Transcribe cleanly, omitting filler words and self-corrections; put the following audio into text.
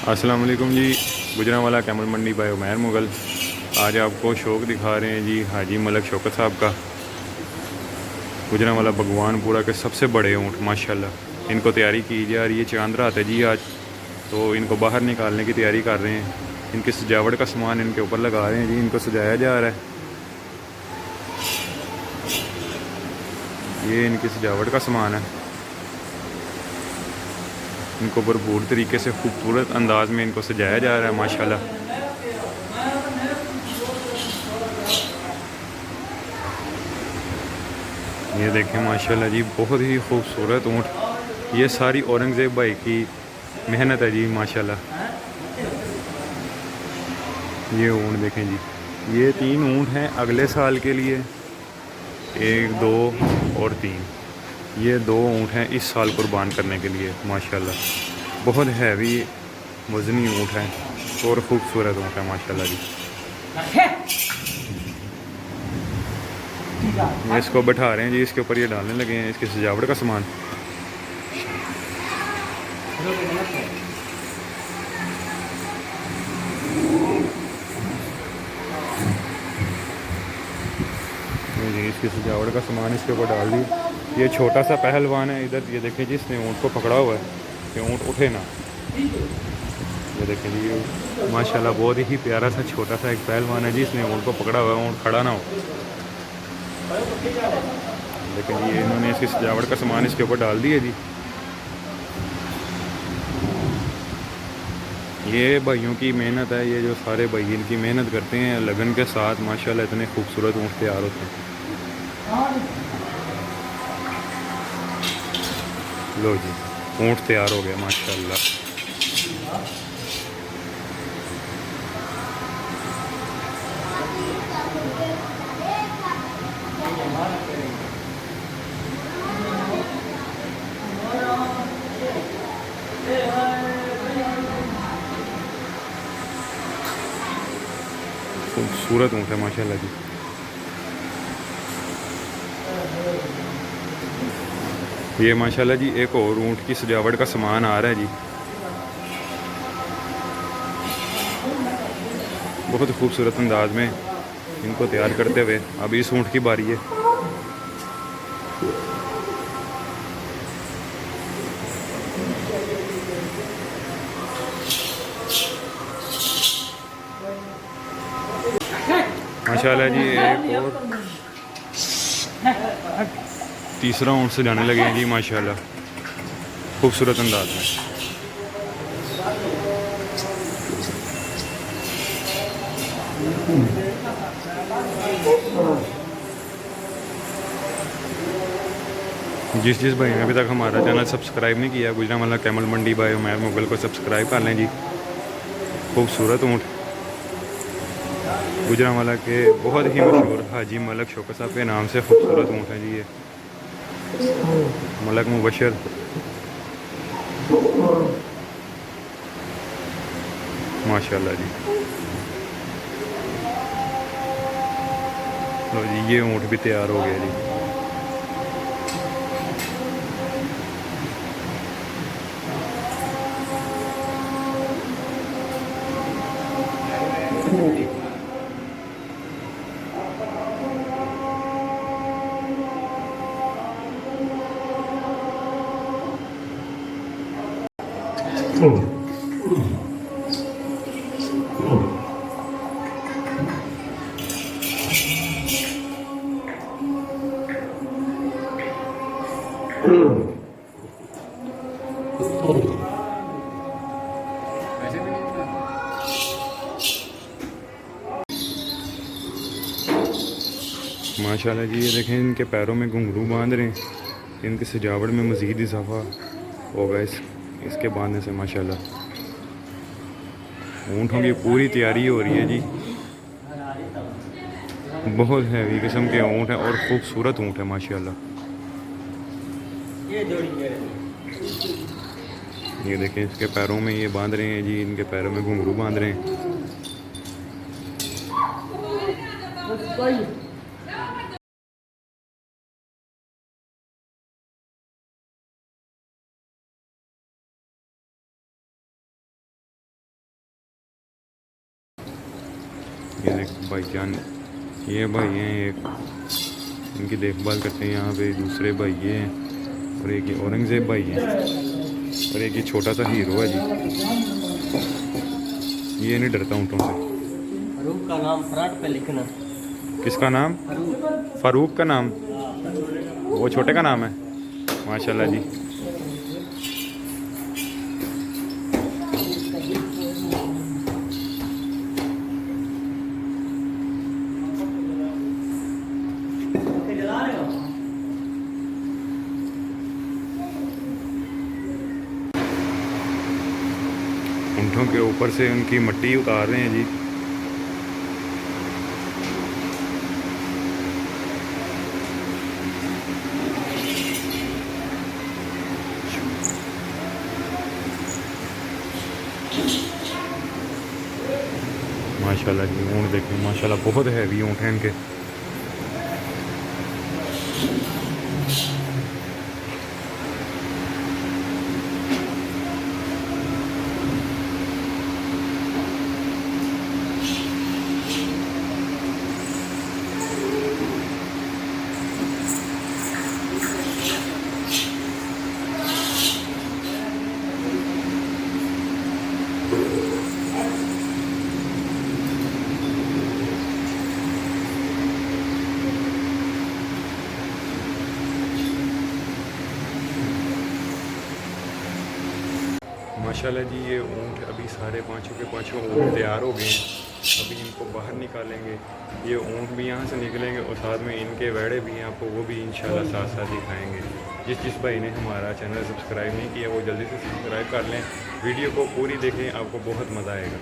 अस्सलाम वालेकुम जी। गुजरांवाला कैमल मंडी बाय उमैर मुग़ल। आज आपको शौक दिखा रहे हैं जी हाजी मलक शौकत साहब का। गुजरांवाला भगवानपुरा के सबसे बड़े ऊँट माशाल्लाह। इनको तैयारी की जा रही है, चांद रात है जी आज, तो इनको बाहर निकालने की तैयारी कर रहे हैं। इनकी सजावट का सामान इनके ऊपर लगा रहे हैं जी, इनको सजाया जा रहा है। ये इनकी सजावट का सामान है। इनको भरपूर तरीके से खूबसूरत अंदाज में इनको सजाया जा रहा है माशाल्लाह। ये देखें माशाल्लाह जी, बहुत ही खूबसूरत ऊँट। ये सारी औरंगज़ेब भाई की मेहनत है जी माशाल्लाह। ये ऊँट देखें जी, ये 3 ऊँट हैं अगले साल के लिए, 1, 2 और 3। ये 2 ऊँट हैं इस साल कुर्बान करने के लिए माशाल्लाह। बहुत हैवी वज़नी ऊँट हैं और ख़ूबसूरत ऊँट है माशाल्लाह जी। ये इसको बैठा रहे हैं जी, इसके ऊपर ये डालने लगे हैं इसकी सजावट का सामान। जी इसकी सजावट का सामान इसके ऊपर डाल दी। ये छोटा सा पहलवान है इधर, ये देखें जी, इसने ऊँट को पकड़ा हुआ है कि ऊँट उठे ना। ये देखें जी, ये माशाल्लाह बहुत ही प्यारा सा छोटा सा एक पहलवान है जी, इसने ऊँट को पकड़ा हुआ है, ऊँट खड़ा ना हो। लेकिन ये इन्होंने इसकी सजावट का सामान इसके ऊपर डाल दिया जी। ये भाइयों की मेहनत है, ये जो सारे भाई इनकी मेहनत करते हैं लगन के साथ माशाल्लाह, इतने खूबसूरत ऊँट तैयार होते हैं। लो जी, ऊँट तैयार हो गया माशाल्लाह। खूबसूरत ऊँट है माशाल्लाह जी। ये माशाल्लाह जी एक और ऊँट की सजावट का सामान आ रहा है जी, बहुत खूबसूरत अंदाज में इनको तैयार करते हुए। अब इस ऊँट की बारी है। माशाल्लाह जी एक और तीसरा ऊँट से जाने लगे हैं जी माशाल्लाह, खूबसूरत अंदाज में। जिस भाई ने अभी तक हमारा चैनल सब्सक्राइब नहीं किया, गुजरांवाला कैमल मंडी बाय उमैर मुग़ल को सब्सक्राइब कर लें जी। खूबसूरत ऊँट गुजरांवाला के बहुत ही मशहूर हाजी मलक शौकत साहब के नाम से खूबसूरत ऊँट है जी। ये मलक मुबशर माशाल्लाह जी। लो जी, ये ऊँट भी तैयार हो गया जी। माशाल्लाह जी, ये देखें इनके पैरों में घुंघरू बांध रहे हैं। इनकी सजावट में मज़ीद इजाफा होगा इसके बांधने से माशाल्लाह। ऊँटों की पूरी तैयारी हो रही है जी। बहुत हैवी किस्म के ऊँट हैं और ख़ूबसूरत ऊँट है माशाल्लाह। ये देखें इसके पैरों में ये बांध रहे हैं जी, इनके पैरों में घुंघरू बांध रहे हैं। ये देख भाईजान, ये भाई हैं एक, इनकी देखभाल करते हैं। यहाँ पे दूसरे भाई ये हैं और एक ये औरंगज़ेब भाई हैं और एक ये छोटा सा हीरो है जी। ये नहीं डरता ऊँटों से। फारूक का नाम फ्रंट पे लिखना। किसका नाम? फारूक का नाम? वो छोटे का नाम है। माशाल्लाह जी। ऊँटों के ऊपर से उनकी मिट्टी उतार रहे हैं जी। माशाल्लाह जी, ऊँट देखें माशाल्लाह बहुत हैवी ऊँट हैं इनके। माशाल्लाह जी, ये ऊँट अभी सारे पाँचों के पाँचों ऊँट तैयार हो गए हैं। अभी इनको बाहर निकालेंगे। ये ऊँट भी यहाँ से निकलेंगे और साथ में इनके वेड़े भी हैं, आपको वो भी इंशाल्लाह साथ साथ दिखाएंगे। जिस भाई ने हमारा चैनल सब्सक्राइब नहीं किया वो जल्दी से सब्सक्राइब कर लें। वीडियो को पूरी देखें, आपको बहुत मज़ा आएगा।